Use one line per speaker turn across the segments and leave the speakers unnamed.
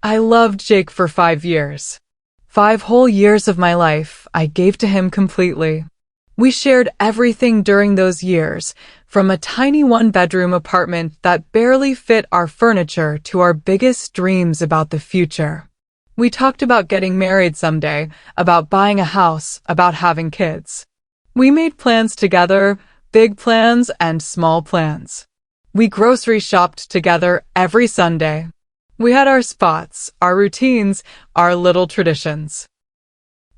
I loved Jake for 5 years. 5 whole years of my life I gave to him completely. We shared everything during those years, from a tiny one-bedroom apartment that barely fit our furniture to our biggest dreams about the future. We talked about getting married someday, about buying a house, about having kids. We made plans together, big plans and small plans. We grocery shopped together every Sunday. We had our spots, our routines, our little traditions.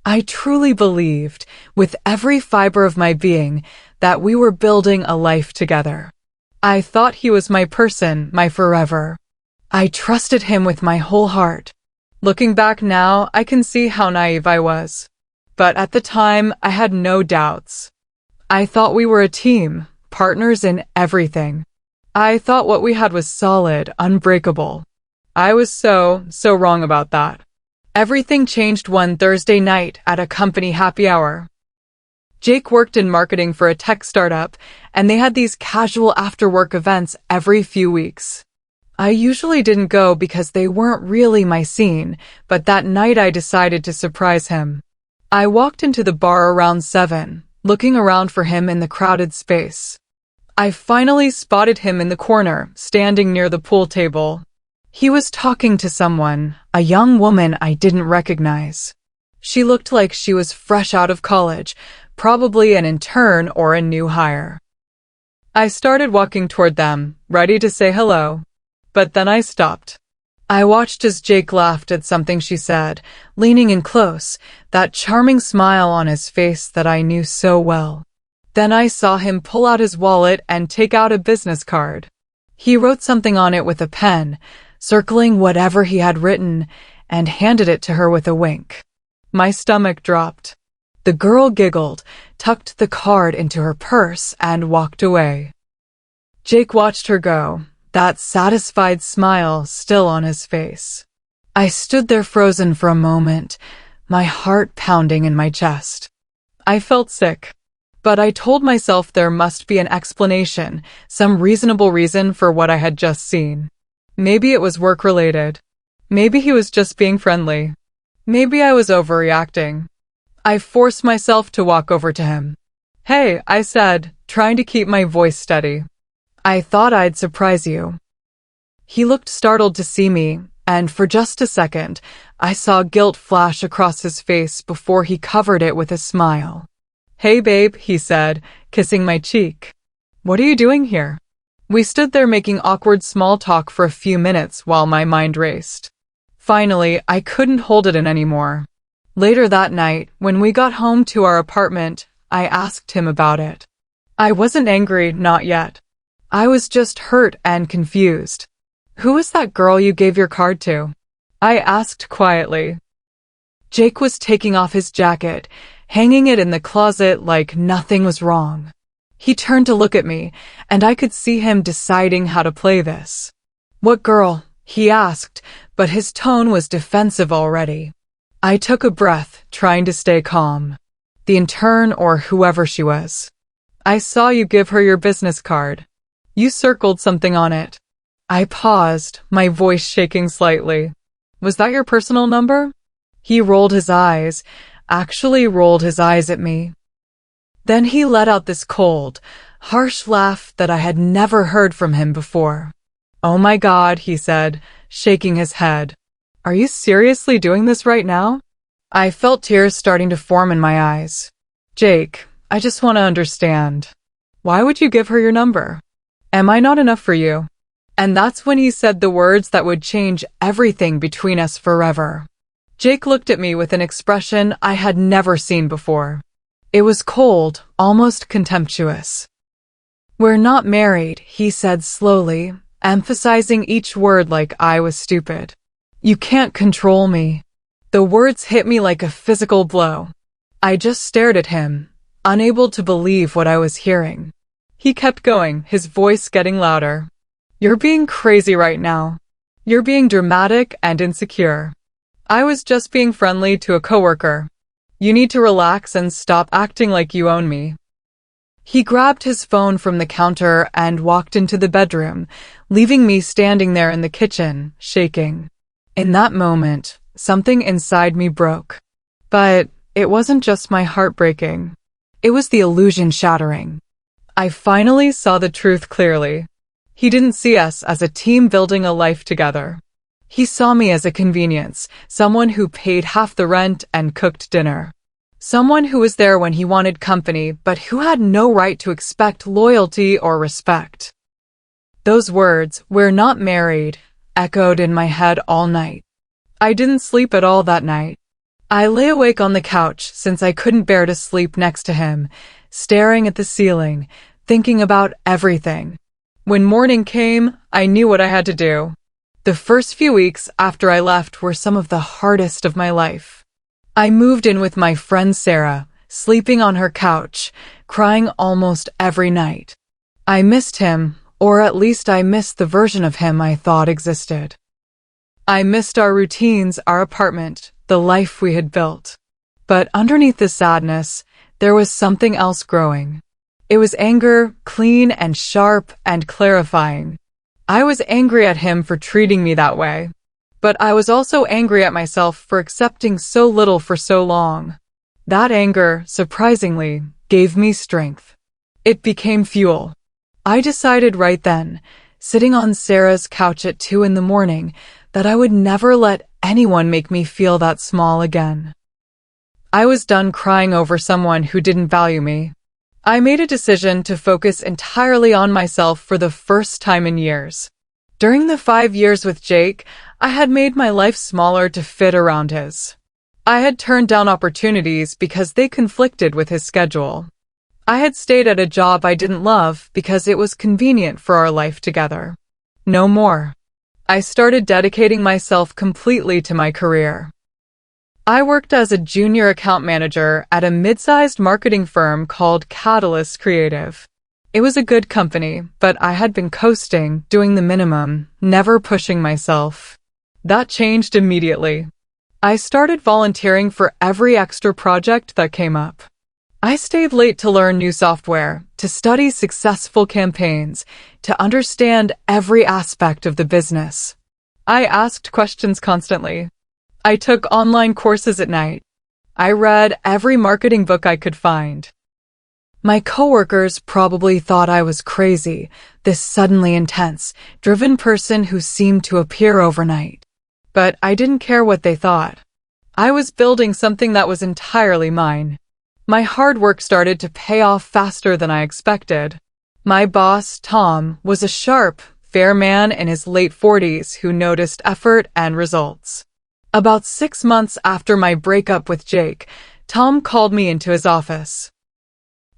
I truly believed, with every fiber of my being, that we were building a life together. I thought he was my person, my forever. I trusted him with my whole heart. Looking back now, I can see how naive I was. But at the time, I had no doubts. I thought we were a team, partners in everything. I thought what we had was solid, unbreakable. I was so wrong about that. Everything changed one Thursday night at a company happy hour. Jake worked in marketing for a tech startup, and they had these casual after-work events every few weeks. I usually didn't go because they weren't really my scene, but that night I decided to surprise him. I walked into the bar around 7, looking around for him in the crowded space. I finally spotted him in the corner, standing near the pool table. He was talking to someone, a young woman I didn't recognize. She looked like she was fresh out of college, probably an intern or a new hire. I started walking toward them, ready to say hello. But then I stopped. I watched as Jake laughed at something she said, leaning in close, that charming smile on his face that I knew so well. Then I saw him pull out his wallet and take out a business card. He wrote something on it with a pen, circling whatever he had written, and handed it to her with a wink. My stomach dropped. The girl giggled, tucked the card into her purse, and walked away. Jake watched her go, that satisfied smile still on his face. I stood there frozen for a moment, my heart pounding in my chest. I felt sick, but I told myself there must be an explanation, some reasonable reason for what I had just seen. Maybe it was work-related. Maybe he was just being friendly. Maybe I was overreacting. I forced myself to walk over to him. "Hey," I said, trying to keep my voice steady. "I thought I'd surprise you." He looked startled to see me, and for just a second, I saw guilt flash across his face before he covered it with a smile. "Hey babe," he said, kissing my cheek. "What are you doing here?" We stood there making awkward small talk for a few minutes while my mind raced. Finally, I couldn't hold it in anymore. Later that night, when we got home to our apartment, I asked him about it. I wasn't angry, not yet. I was just hurt and confused. "Who was that girl you gave your card to?" I asked quietly. Jake was taking off his jacket, hanging it in the closet like nothing was wrong. He turned to look at me, and I could see him deciding how to play this. "What girl?" he asked, but his tone was defensive already. I took a breath, trying to stay calm. "The intern or whoever she was. I saw you give her your business card. You circled something on it." I paused, my voice shaking slightly. "Was that your personal number?" He rolled his eyes, actually rolled his eyes at me. Then he let out this cold, harsh laugh that I had never heard from him before. "Oh my God," he said, shaking his head. "Are you seriously doing this right now?" I felt tears starting to form in my eyes. "Jake, I just want to understand. Why would you give her your number? Am I not enough for you?" And that's when he said the words that would change everything between us forever. Jake looked at me with an expression I had never seen before. It was cold, almost contemptuous. "We're not married," he said slowly, emphasizing each word like I was stupid. "You can't control me." The words hit me like a physical blow. I just stared at him, unable to believe what I was hearing. He kept going, his voice getting louder. "You're being crazy right now. You're being dramatic and insecure. I was just being friendly to a coworker. You need to relax and stop acting like you own me." He grabbed his phone from the counter and walked into the bedroom, leaving me standing there in the kitchen, shaking. In that moment, something inside me broke. But it wasn't just my heart breaking. It was the illusion shattering. I finally saw the truth clearly. He didn't see us as a team building a life together. He saw me as a convenience, someone who paid half the rent and cooked dinner. Someone who was there when he wanted company, but who had no right to expect loyalty or respect. Those words, "We're not married," echoed in my head all night. I didn't sleep at all that night. I lay awake on the couch since I couldn't bear to sleep next to him, staring at the ceiling, thinking about everything. When morning came, I knew what I had to do. The first few weeks after I left were some of the hardest of my life. I moved in with my friend Sarah, sleeping on her couch, crying almost every night. I missed him, or at least I missed the version of him I thought existed. I missed our routines, our apartment, the life we had built. But underneath the sadness, there was something else growing. It was anger, clean and sharp and clarifying. I was angry at him for treating me that way. But I was also angry at myself for accepting so little for so long. That anger, surprisingly, gave me strength. It became fuel. I decided right then, sitting on Sarah's couch at 2 in the morning, that I would never let anyone make me feel that small again. I was done crying over someone who didn't value me. I made a decision to focus entirely on myself for the first time in years. During the 5 years with Jake, I had made my life smaller to fit around his. I had turned down opportunities because they conflicted with his schedule. I had stayed at a job I didn't love because it was convenient for our life together. No more. I started dedicating myself completely to my career. I worked as a junior account manager at a mid-sized marketing firm called Catalyst Creative. It was a good company, but I had been coasting, doing the minimum, never pushing myself. That changed immediately. I started volunteering for every extra project that came up. I stayed late to learn new software, to study successful campaigns, to understand every aspect of the business. I asked questions constantly. I took online courses at night. I read every marketing book I could find. My coworkers probably thought I was crazy, this suddenly intense, driven person who seemed to appear overnight. But I didn't care what they thought. I was building something that was entirely mine. My hard work started to pay off faster than I expected. My boss, Tom, was a sharp, fair man in his late 40s who noticed effort and results. About 6 months after my breakup with Jake, Tom called me into his office.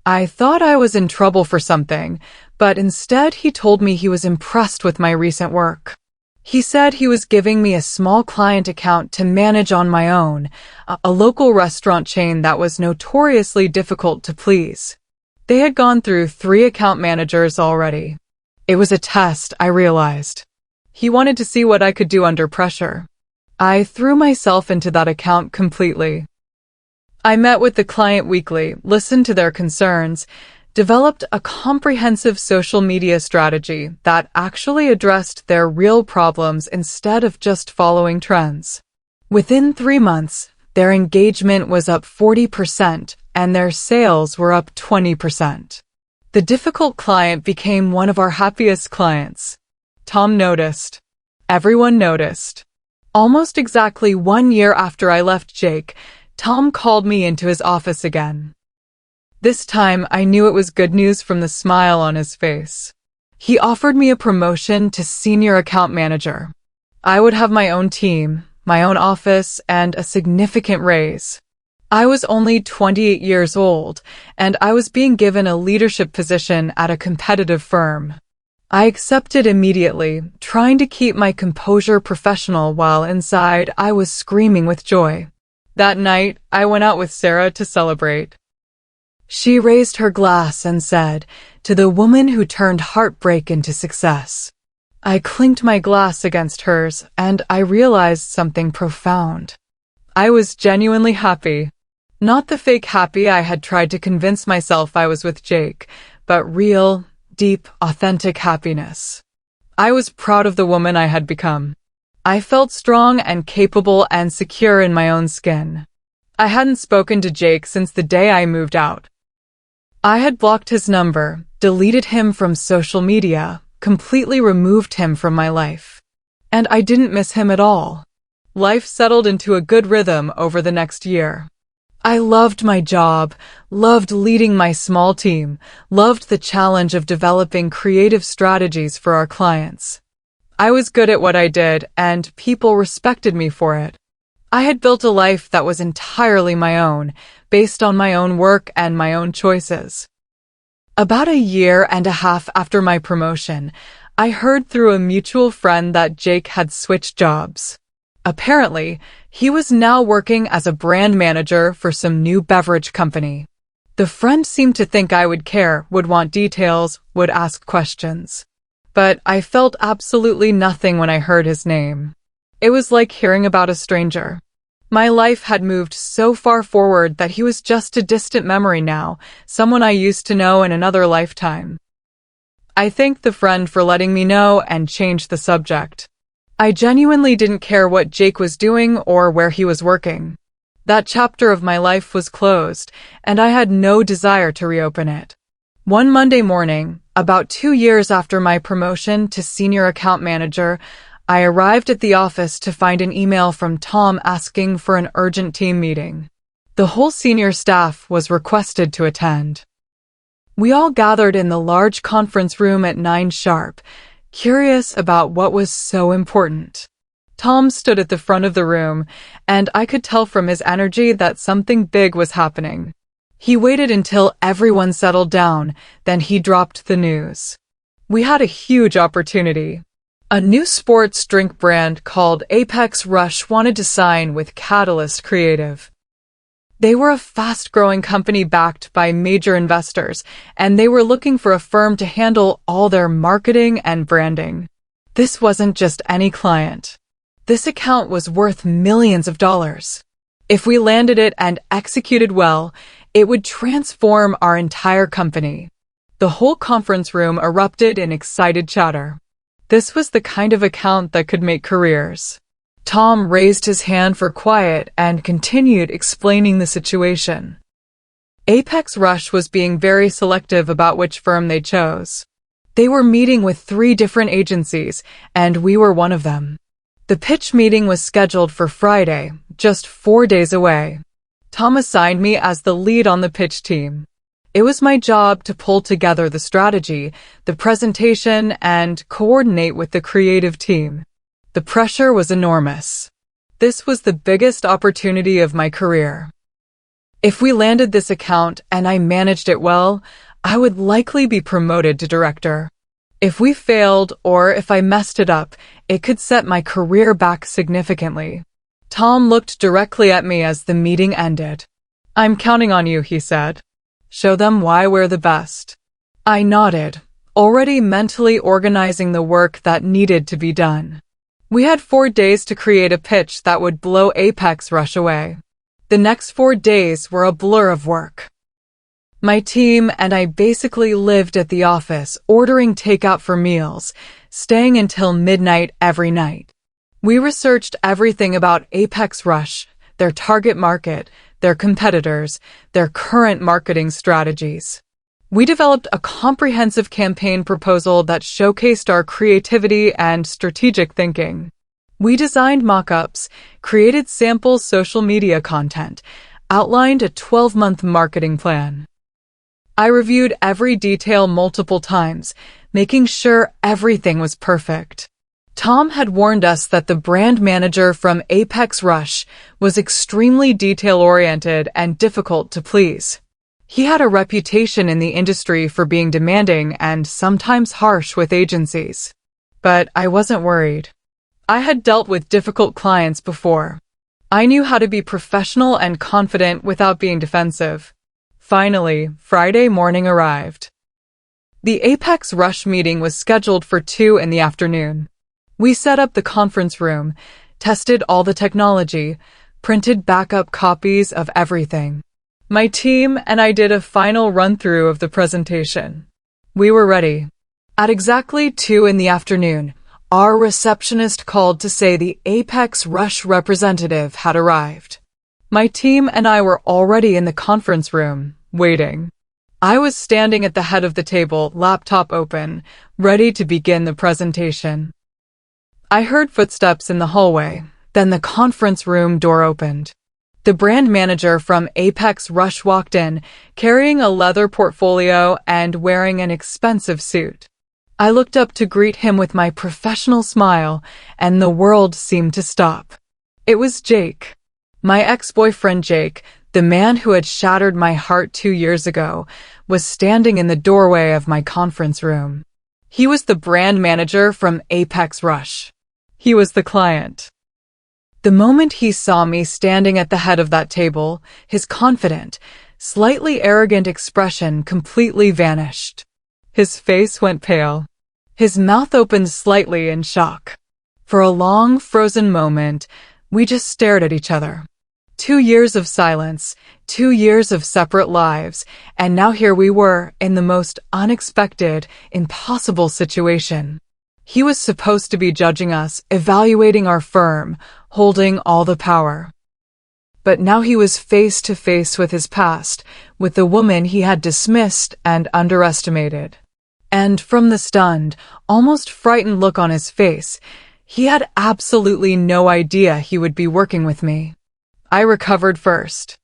I thought I was in trouble for something, but instead he told me he was impressed with my recent work. He said he was giving me a small client account to manage on my own, a local restaurant chain that was notoriously difficult to please. They had gone through 3 account managers already. It was a test, I realized. He wanted to see what I could do under pressure. I threw myself into that account completely. I met with the client weekly, listened to their concerns, developed a comprehensive social media strategy that actually addressed their real problems instead of just following trends. Within 3 months, their engagement was up 40% and their sales were up 20%. The difficult client became one of our happiest clients. Tom noticed. Everyone noticed. Almost exactly 1 year after I left Jake, Tom called me into his office again. This time, I knew it was good news from the smile on his face. He offered me a promotion to senior account manager. I would have my own team, my own office, and a significant raise. I was only 28 years old, and I was being given a leadership position at a competitive firm. I accepted immediately, trying to keep my composure professional while inside I was screaming with joy. That night, I went out with Sarah to celebrate. She raised her glass and said, "To the woman who turned heartbreak into success." I clinked my glass against hers, and I realized something profound. I was genuinely happy. Not the fake happy I had tried to convince myself I was with Jake, but real, deep, authentic happiness. I was proud of the woman I had become. I felt strong and capable and secure in my own skin. I hadn't spoken to Jake since the day I moved out. I had blocked his number, deleted him from social media, completely removed him from my life. And I didn't miss him at all. Life settled into a good rhythm over the next year. I loved my job, loved leading my small team, loved the challenge of developing creative strategies for our clients. I was good at what I did, and people respected me for it. I had built a life that was entirely my own, based on my own work and my own choices. About a year and a half after my promotion, I heard through a mutual friend that Jake had switched jobs. Apparently, he was now working as a brand manager for some new beverage company. The friend seemed to think I would care, would want details, would ask questions. But I felt absolutely nothing when I heard his name. It was like hearing about a stranger. My life had moved so far forward that he was just a distant memory now, someone I used to know in another lifetime. I thanked the friend for letting me know and changed the subject. I genuinely didn't care what Jake was doing or where he was working. That chapter of my life was closed, and I had no desire to reopen it. One Monday morning, about 2 years after my promotion to senior account manager, I arrived at the office to find an email from Tom asking for an urgent team meeting. The whole senior staff was requested to attend. We all gathered in the large conference room at 9 sharp, curious about what was so important. Tom stood at the front of the room, and I could tell from his energy that something big was happening. He waited until everyone settled down, then he dropped the news. We had a huge opportunity. A new sports drink brand called Apex Rush wanted to sign with Catalyst Creative. They were a fast-growing company backed by major investors, and they were looking for a firm to handle all their marketing and branding. This wasn't just any client. This account was worth millions of dollars. If we landed it and executed well, it would transform our entire company. The whole conference room erupted in excited chatter. This was the kind of account that could make careers. Tom raised his hand for quiet and continued explaining the situation. Apex Rush was being very selective about which firm they chose. They were meeting with 3 different agencies, and we were one of them. The pitch meeting was scheduled for Friday, just 4 days away. Tom assigned me as the lead on the pitch team. It was my job to pull together the strategy, the presentation, and coordinate with the creative team. The pressure was enormous. This was the biggest opportunity of my career. If we landed this account and I managed it well, I would likely be promoted to director. If we failed or if I messed it up, it could set my career back significantly. Tom looked directly at me as the meeting ended. "I'm counting on you," he said. "Show them why we're the best." I nodded, already mentally organizing the work that needed to be done. We had 4 days to create a pitch that would blow Apex Rush away. The next 4 days were a blur of work. My team and I basically lived at the office, ordering takeout for meals, staying until midnight every night. We researched everything about Apex Rush, their target market, their competitors, their current marketing strategies. We developed a comprehensive campaign proposal that showcased our creativity and strategic thinking. We designed mock-ups, created sample social media content, outlined a 12-month marketing plan. I reviewed every detail multiple times, making sure everything was perfect. Tom had warned us that the brand manager from Apex Rush was extremely detail-oriented and difficult to please. He had a reputation in the industry for being demanding and sometimes harsh with agencies. But I wasn't worried. I had dealt with difficult clients before. I knew how to be professional and confident without being defensive. Finally, Friday morning arrived. The Apex Rush meeting was scheduled for 2 in the afternoon. We set up the conference room, tested all the technology, printed backup copies of everything. My team and I did a final run-through of the presentation. We were ready. At exactly 2 in the afternoon, Our receptionist called to say the Apex Rush representative had arrived. My team and I were already in the conference room, waiting. I was standing at the head of the table, laptop open, ready to begin the presentation. I heard footsteps in the hallway, then the conference room door opened. The brand manager from Apex Rush walked in, carrying a leather portfolio and wearing an expensive suit. I looked up to greet him with my professional smile, and the world seemed to stop. It was Jake. My ex-boyfriend Jake, the man who had shattered my heart 2 years ago, was standing in the doorway of my conference room. He was the brand manager from Apex Rush. He was the client. The moment he saw me standing at the head of that table, his confident, slightly arrogant expression completely vanished. His face went pale. His mouth opened slightly in shock. For a long, frozen moment, we just stared at each other. 2 years of silence, 2 years of separate lives, and now here we were in the most unexpected, impossible situation. He was supposed to be judging us, evaluating our firm, holding all the power. But now he was face to face with his past, with the woman he had dismissed and underestimated. And from the stunned, almost frightened look on his face, he had absolutely no idea he would be working with me. I recovered first.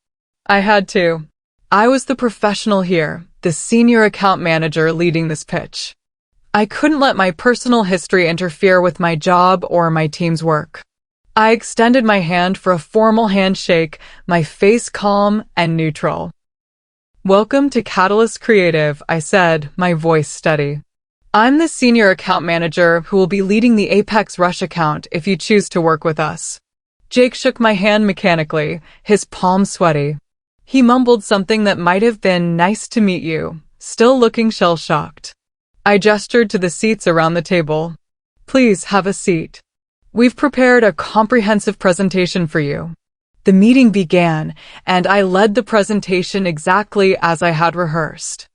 I had to. I was the professional here, the senior account manager leading this pitch. I couldn't let my personal history interfere with my job or my team's work. I extended my hand for a formal handshake, my face calm and neutral. "Welcome to Catalyst Creative," I said, my voice steady. "I'm the senior account manager who will be leading the Apex Rush account if you choose to work with us." Jake shook my hand mechanically, his palm sweaty. He mumbled something that might have been "nice to meet you," still looking shell-shocked. I gestured to the seats around the table. "Please have a seat. We've prepared a comprehensive presentation for you." The meeting began, and I led the presentation exactly as I had rehearsed.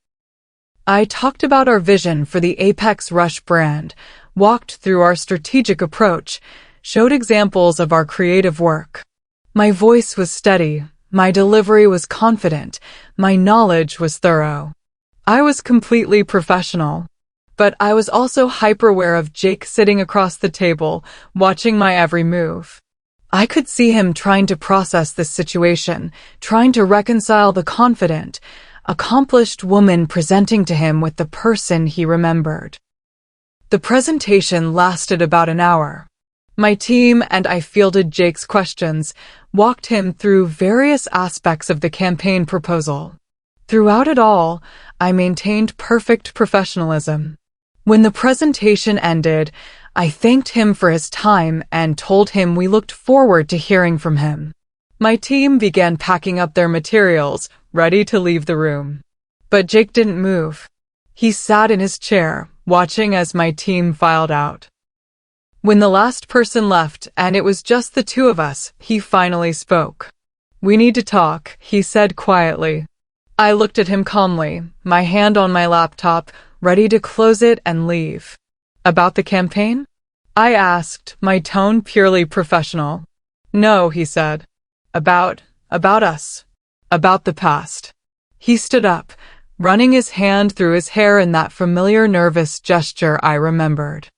I talked about our vision for the Apex Rush brand, walked through our strategic approach, showed examples of our creative work. My voice was steady, my delivery was confident, my knowledge was thorough. I was completely professional. But I was also hyper-aware of Jake sitting across the table, watching my every move. I could see him trying to process this situation, trying to reconcile the confident, accomplished woman presenting to him with the person he remembered. The presentation lasted about an hour. My team and I fielded Jake's questions, walked him through various aspects of the campaign proposal. Throughout it all, I maintained perfect professionalism. When the presentation ended, I thanked him for his time and told him we looked forward to hearing from him. My team began packing up their materials, ready to leave the room. But Jake didn't move. He sat in his chair, watching as my team filed out. When the last person left and it was just the two of us, he finally spoke. "We need to talk," he said quietly. I looked at him calmly, my hand on my laptop, ready to close it and leave. "About the campaign?" I asked, my tone purely professional. "No," he said. About us. About the past." He stood up, running his hand through his hair in that familiar nervous gesture I remembered.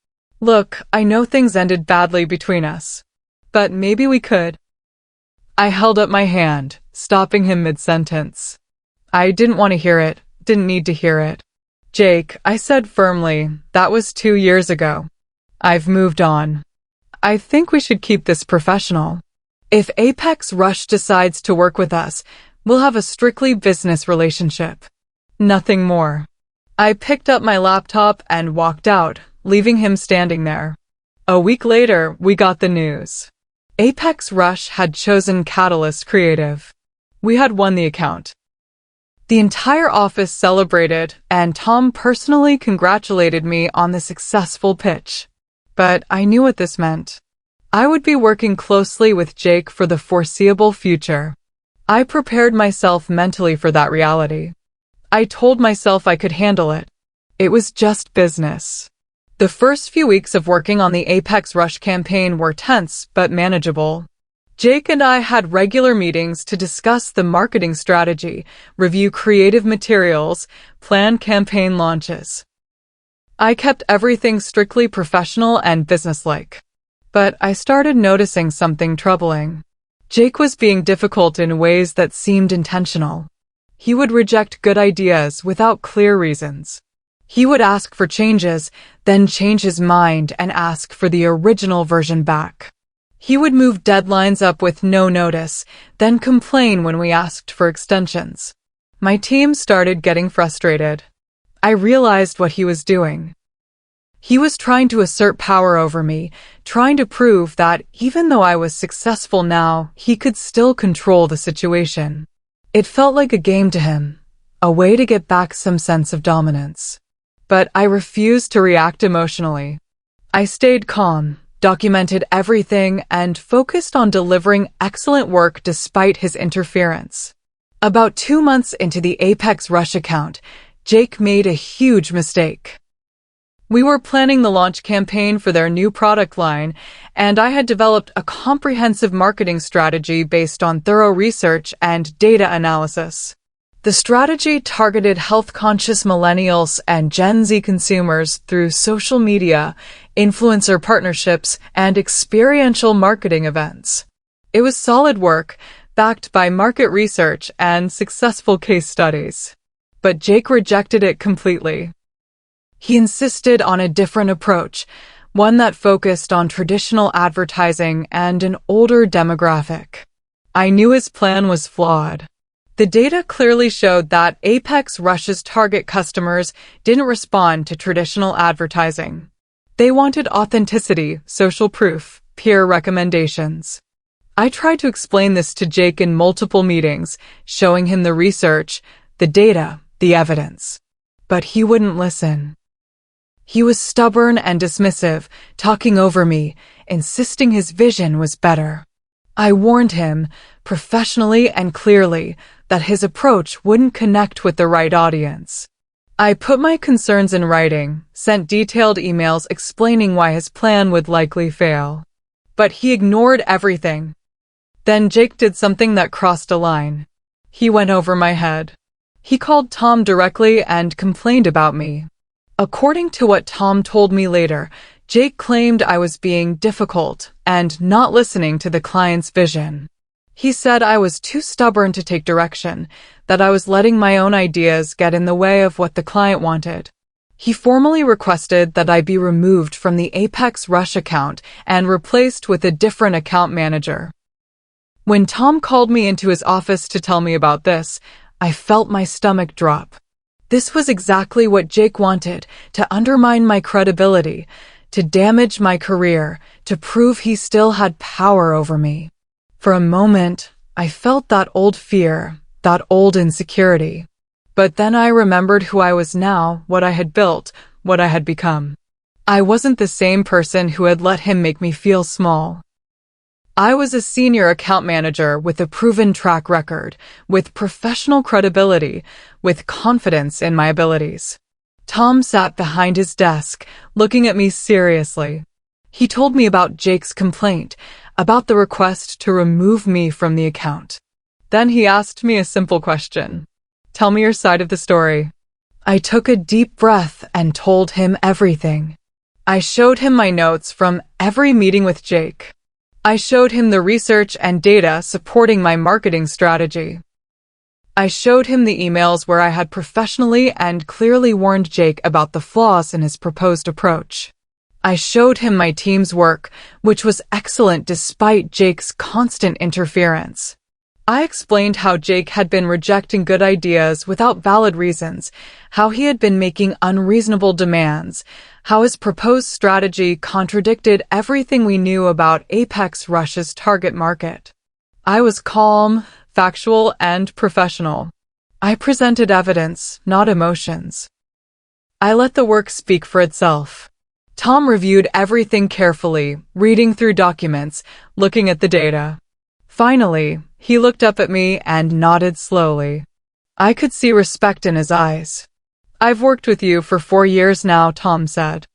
"Look, I know things ended badly between us. But maybe we could." I held up my hand, stopping him mid-sentence. I didn't want to hear it, didn't need to hear it. "Jake," I said firmly, "that was 2 years ago. I've moved on. I think we should keep this professional. If Apex Rush decides to work with us, we'll have a strictly business relationship. Nothing more." I picked up my laptop and walked out, leaving him standing there. A week later, we got the news. Apex Rush had chosen Catalyst Creative. We had won the account. The entire office celebrated, and Tom personally congratulated me on the successful pitch. But I knew what this meant. I would be working closely with Jake for the foreseeable future. I prepared myself mentally for that reality. I told myself I could handle it. It was just business. The first few weeks of working on the Apex Rush campaign were tense but manageable. Jake and I had regular meetings to discuss the marketing strategy, review creative materials, plan campaign launches. I kept everything strictly professional and businesslike. But I started noticing something troubling. Jake was being difficult in ways that seemed intentional. He would reject good ideas without clear reasons. He would ask for changes, then change his mind and ask for the original version back. He would move deadlines up with no notice, then complain when we asked for extensions. My team started getting frustrated. I realized what he was doing. He was trying to assert power over me, trying to prove that even though I was successful now, he could still control the situation. It felt like a game to him, a way to get back some sense of dominance. But I refused to react emotionally. I stayed calm, documented everything, and focused on delivering excellent work despite his interference. About 2 months into the Apex Rush account, Jake made a huge mistake. We were planning the launch campaign for their new product line, and I had developed a comprehensive marketing strategy based on thorough research and data analysis. The strategy targeted health-conscious millennials and Gen Z consumers through social media, influencer partnerships, and experiential marketing events. It was solid work, backed by market research and successful case studies. But Jake rejected it completely. He insisted on a different approach, one that focused on traditional advertising and an older demographic. I knew his plan was flawed. The data clearly showed that Apex Rush's target customers didn't respond to traditional advertising. They wanted authenticity, social proof, peer recommendations. I tried to explain this to Jake in multiple meetings, showing him the research, the data, the evidence. But he wouldn't listen. He was stubborn and dismissive, talking over me, insisting his vision was better. I warned him, professionally and clearly, that his approach wouldn't connect with the right audience. I put my concerns in writing, sent detailed emails explaining why his plan would likely fail. But he ignored everything. Then Jake did something that crossed a line. He went over my head. He called Tom directly and complained about me. According to what Tom told me later, Jake claimed I was being difficult and not listening to the client's vision. He said I was too stubborn to take direction, that I was letting my own ideas get in the way of what the client wanted. He formally requested that I be removed from the Apex Rush account and replaced with a different account manager. When Tom called me into his office to tell me about this, I felt my stomach drop. This was exactly what Jake wanted, to undermine my credibility, to damage my career, to prove he still had power over me. For a moment, I felt that old fear, that old insecurity. But then I remembered who I was now, what I had built, what I had become. I wasn't the same person who had let him make me feel small. I was a senior account manager with a proven track record, with professional credibility, with confidence in my abilities. Tom sat behind his desk, looking at me seriously. He told me about Jake's complaint, about the request to remove me from the account. Then he asked me a simple question. Tell me your side of the story. I took a deep breath and told him everything. I showed him my notes from every meeting with Jake. I showed him the research and data supporting my marketing strategy. I showed him the emails where I had professionally and clearly warned Jake about the flaws in his proposed approach. I showed him my team's work, which was excellent despite Jake's constant interference. I explained how Jake had been rejecting good ideas without valid reasons, how he had been making unreasonable demands, how his proposed strategy contradicted everything we knew about Apex Rush's target market. I was calm, factual, and professional. I presented evidence, not emotions. I let the work speak for itself. Tom reviewed everything carefully, reading through documents, looking at the data. Finally, he looked up at me and nodded slowly. I could see respect in his eyes. I've worked with you for 4 years now, Tom said.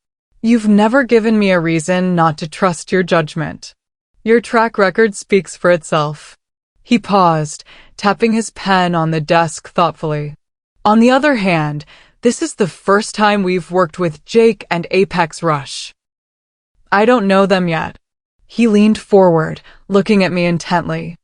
You've never given me a reason not to trust your judgment. Your track record speaks for itself." He paused, tapping his pen on the desk thoughtfully. "On the other hand, this is the first time we've worked with Jake and Apex Rush. I don't know them yet." He leaned forward, looking at me intently.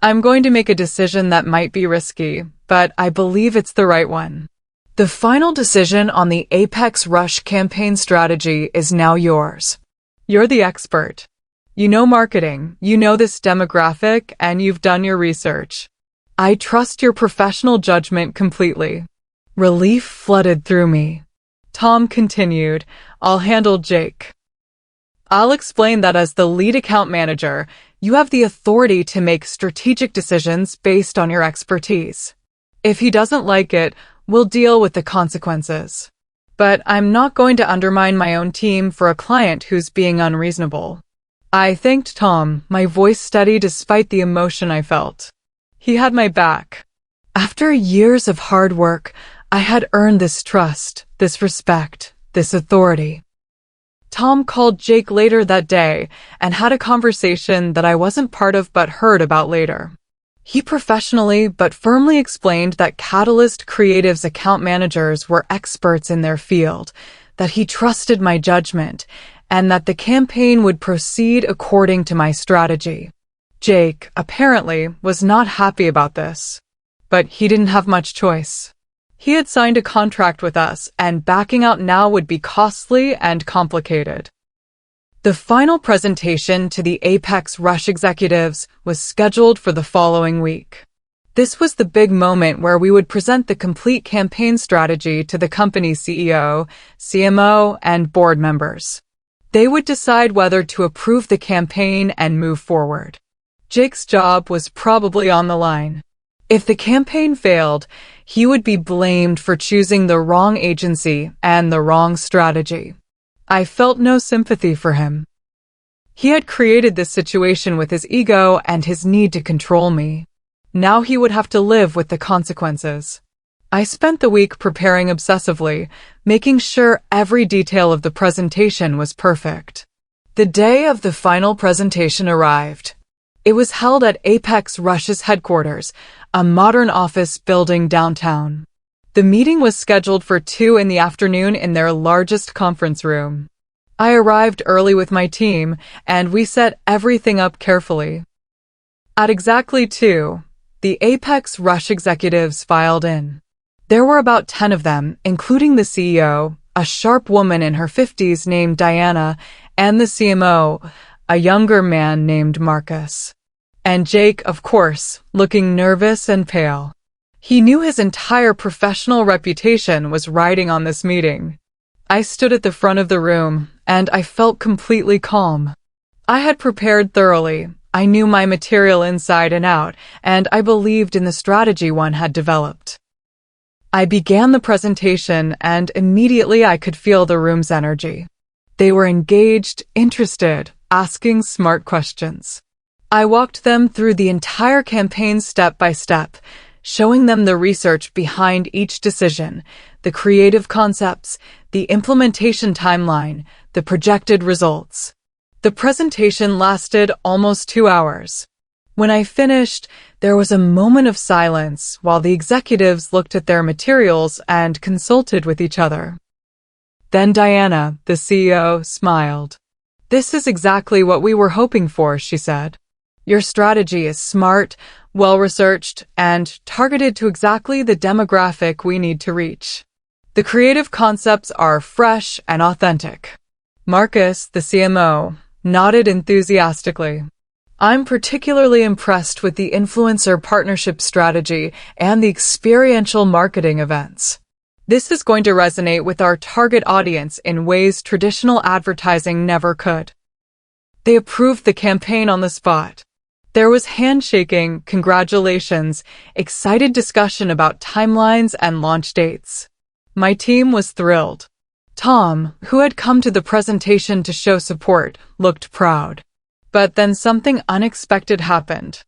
"I'm going to make a decision that might be risky, but I believe it's the right one. The final decision on the Apex Rush campaign strategy is now yours. You're the expert. You know marketing, you know this demographic, and you've done your research. I trust your professional judgment completely." Relief flooded through me. Tom continued, "I'll handle Jake. I'll explain that as the lead account manager, you have the authority to make strategic decisions based on your expertise. If he doesn't like it, we'll deal with the consequences. But I'm not going to undermine my own team for a client who's being unreasonable." I thanked Tom, my voice steady despite the emotion I felt. He had my back. After years of hard work, I had earned this trust, this respect, this authority. Tom called Jake later that day and had a conversation that I wasn't part of but heard about later. He professionally but firmly explained that Catalyst Creative's account managers were experts in their field, that he trusted my judgment, and that the campaign would proceed according to my strategy. Jake, apparently, was not happy about this. But he didn't have much choice. He had signed a contract with us, and backing out now would be costly and complicated. The final presentation to the Apex Rush executives was scheduled for the following week. This was the big moment where we would present the complete campaign strategy to the company's CEO, CMO, and board members. They would decide whether to approve the campaign and move forward. Jake's job was probably on the line. If the campaign failed, he would be blamed for choosing the wrong agency and the wrong strategy. I felt no sympathy for him. He had created this situation with his ego and his need to control me. Now he would have to live with the consequences. I spent the week preparing obsessively, making sure every detail of the presentation was perfect. The day of the final presentation arrived. It was held at Apex Rush's headquarters, a modern office building downtown. The meeting was scheduled for 2 p.m. in their largest conference room. I arrived early with my team, and we set everything up carefully. At exactly 2, the Apex Rush executives filed in. There were about 10 of them, including the CEO, a sharp woman in her 50s named Diana, and the CMO, a younger man named Marcus. And Jake, of course, looking nervous and pale. He knew his entire professional reputation was riding on this meeting. I stood at the front of the room, and I felt completely calm. I had prepared thoroughly. I knew my material inside and out, and I believed in the strategy one had developed. I began the presentation, and immediately I could feel the room's energy. They were engaged, interested, asking smart questions. I walked them through the entire campaign step by step, showing them the research behind each decision, the creative concepts, the implementation timeline, the projected results. The presentation lasted almost 2 hours. When I finished, there was a moment of silence while the executives looked at their materials and consulted with each other. Then Diana, the CEO, smiled. "This is exactly what we were hoping for," she said. "Your strategy is smart, well-researched, and targeted to exactly the demographic we need to reach. The creative concepts are fresh and authentic." Marcus, the CMO, nodded enthusiastically. "I'm particularly impressed with the influencer partnership strategy and the experiential marketing events. This is going to resonate with our target audience in ways traditional advertising never could." They approved the campaign on the spot. There was handshaking, congratulations, excited discussion about timelines and launch dates. My team was thrilled. Tom, who had come to the presentation to show support, looked proud. But then something unexpected happened.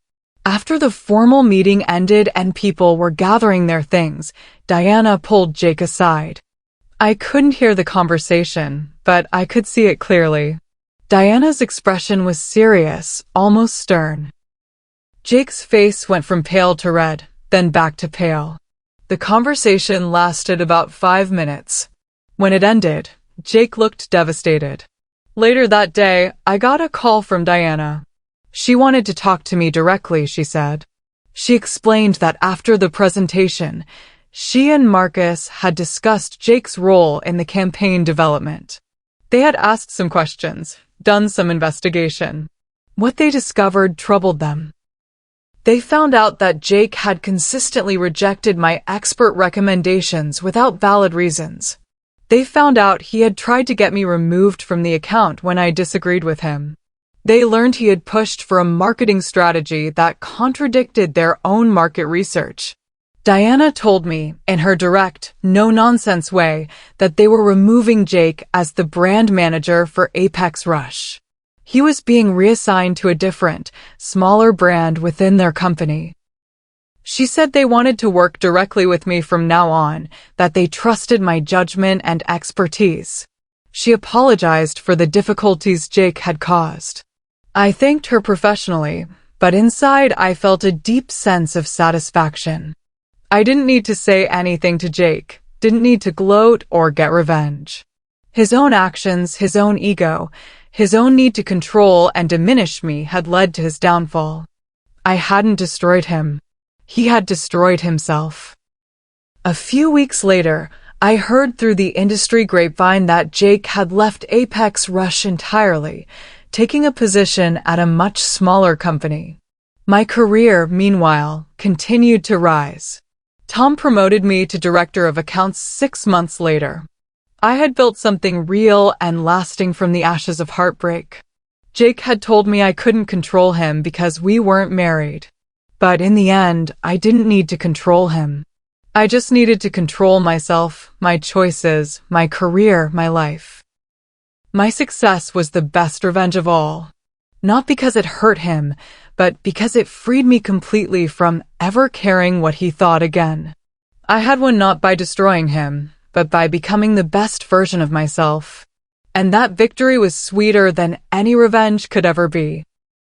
After the formal meeting ended and people were gathering their things, Diana pulled Jake aside. I couldn't hear the conversation, but I could see it clearly. Diana's expression was serious, almost stern. Jake's face went from pale to red, then back to pale. The conversation lasted about 5 minutes. When it ended, Jake looked devastated. Later that day, I got a call from Diana. She wanted to talk to me directly, she said. She explained that after the presentation, she and Marcus had discussed Jake's role in the campaign development. They had asked some questions, done some investigation. What they discovered troubled them. They found out that Jake had consistently rejected my expert recommendations without valid reasons. They found out he had tried to get me removed from the account when I disagreed with him. They learned he had pushed for a marketing strategy that contradicted their own market research. Diana told me, in her direct, no-nonsense way, that they were removing Jake as the brand manager for Apex Rush. He was being reassigned to a different, smaller brand within their company. She said they wanted to work directly with me from now on, that they trusted my judgment and expertise. She apologized for the difficulties Jake had caused. I thanked her professionally, but inside I felt a deep sense of satisfaction. I didn't need to say anything to Jake, didn't need to gloat or get revenge. His own actions, his own ego, his own need to control and diminish me had led to his downfall. I hadn't destroyed him. He had destroyed himself. A few weeks later, I heard through the industry grapevine that Jake had left Apex Rush entirely, taking a position at a much smaller company. My career, meanwhile, continued to rise. Tom promoted me to director of accounts 6 months later. I had built something real and lasting from the ashes of heartbreak. Jake had told me I couldn't control him because we weren't married. But in the end, I didn't need to control him. I just needed to control myself, my choices, my career, my life. My success was the best revenge of all. Not because it hurt him, but because it freed me completely from ever caring what he thought again. I had won not by destroying him, but by becoming the best version of myself. And that victory was sweeter than any revenge could ever be.